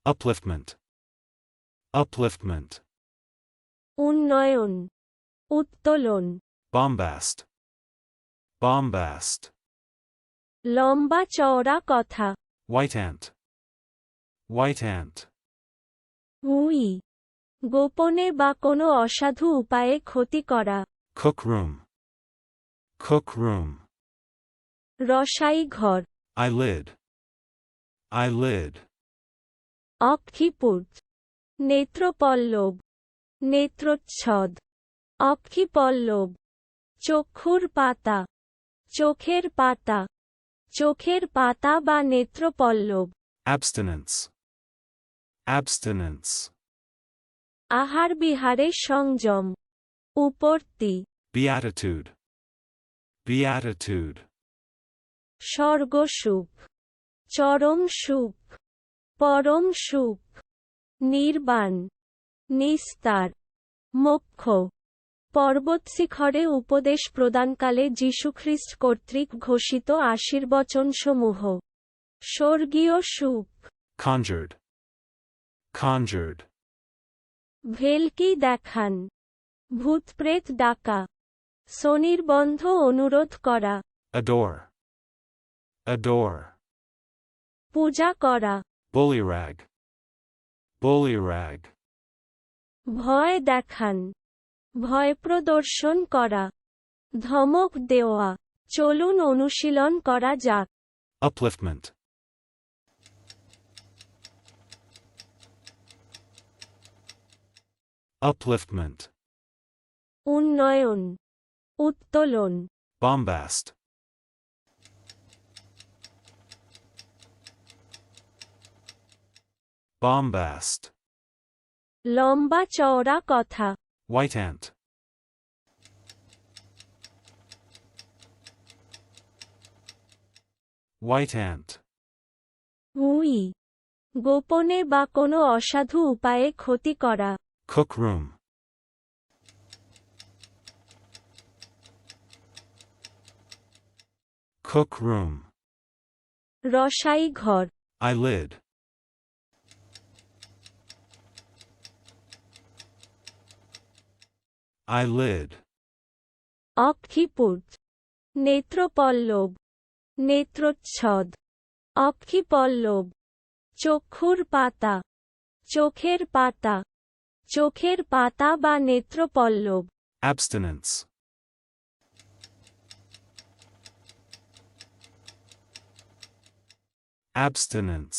upliftment, upliftment, উন্নয়ন, উত্তোলন, bombast, bombast, লম্বা চওড়া কথা, white ant, white ant, we, গোপনে বা কোনো অসাধু উপায়ে ক্ষতি করা, cook room, cook room, রসাই ঘর, eyelid, eyelid, অক্ষিপুট, নেত্রপল্লব, নেত্রচ্ছদ, অক্ষিপল্লব, চক্ষুর পাতা, চোখের পাতা, চোখের পাতা বা নেত্রপল্লব, abstinence, abstinence, আহার বিহারে সংযম, উপর্তি, beatitude, beatitude, স্বর্গসুখ, চরম সুখ, পরম সুখ, নির্বাণ, নিস্তার, মোক্ষ, পর্বতশিখরে উপদেশ প্রদানকালে যীশুখ্রিস্ট কর্তৃক ঘোষিত আশীর্বচনসমূহ, স্বর্গীয় সুখ, conjured, conjured, ভেলকি দেখান, ভূতপ্রেত ডাকা, স্বনির্বন্ধ অনুরোধ করা, adore, adore, পূজা করা, bullyrag, bullyrag, ভয় দেখান, ভয় প্রদর্শন করা, ধমক দেওয়া, চলুন অনুশীলন করা যাক, upliftment, upliftment, উন্নয়ন, উত্তোলন, bombast, bombast, লম্বা চওড়া কথা, white ant, white ant, we, গোপনে বা কোনো অসাধু উপায়ে ক্ষতি করা, cook room, cook room, রসাই ঘর, eyelid, eyelid, অক্ষিপুট, নেত্রপল্লব, নেত্রচ্ছদ, অক্ষিপল্লব, চক্ষুর পাতা, চোখের পাতা, চোখের পাতা বা নেত্রপল্লব, abstinence, abstinence,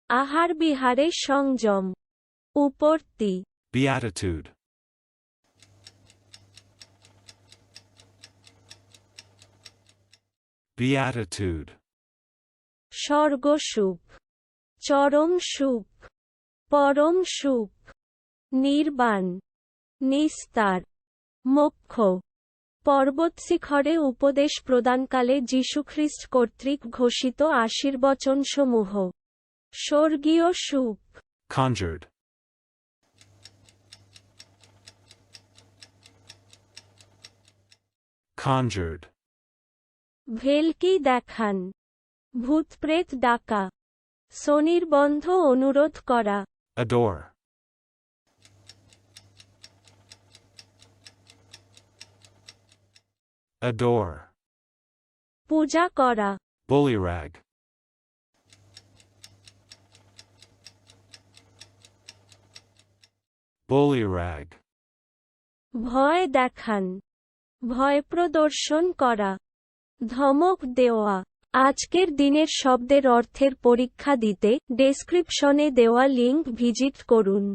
আহার বিহারে সংযম, উপর্তি, beatitude, beatitude, স্বর্গসুখ, চরম সুখ, পরম সুখ, নির্বাণ, নিস্তার, মোক্ষ, পর্বতশিখরে উপদেশ প্রদানকালে যীশুখ্রিস্ট কর্তৃক ঘোষিত আশীর্বচনসমূহ, স্বর্গীয় সুখ, conjured, conjured, ভেলকি দেখান, ভূতপ্রেত ডাকা, স্বনির্বন্ধ অনুরোধ করা, adore, adore, পূজা করা, bullyrag, bullyrag, ভয় দেখান, ভয় প্রদর্শন করা, ধমক দেওয়া, আজকের দিনের শব্দের অর্থের পরীক্ষা দিতে ডেসক্রিপশনে দেওয়া লিংক ভিজিট করুন।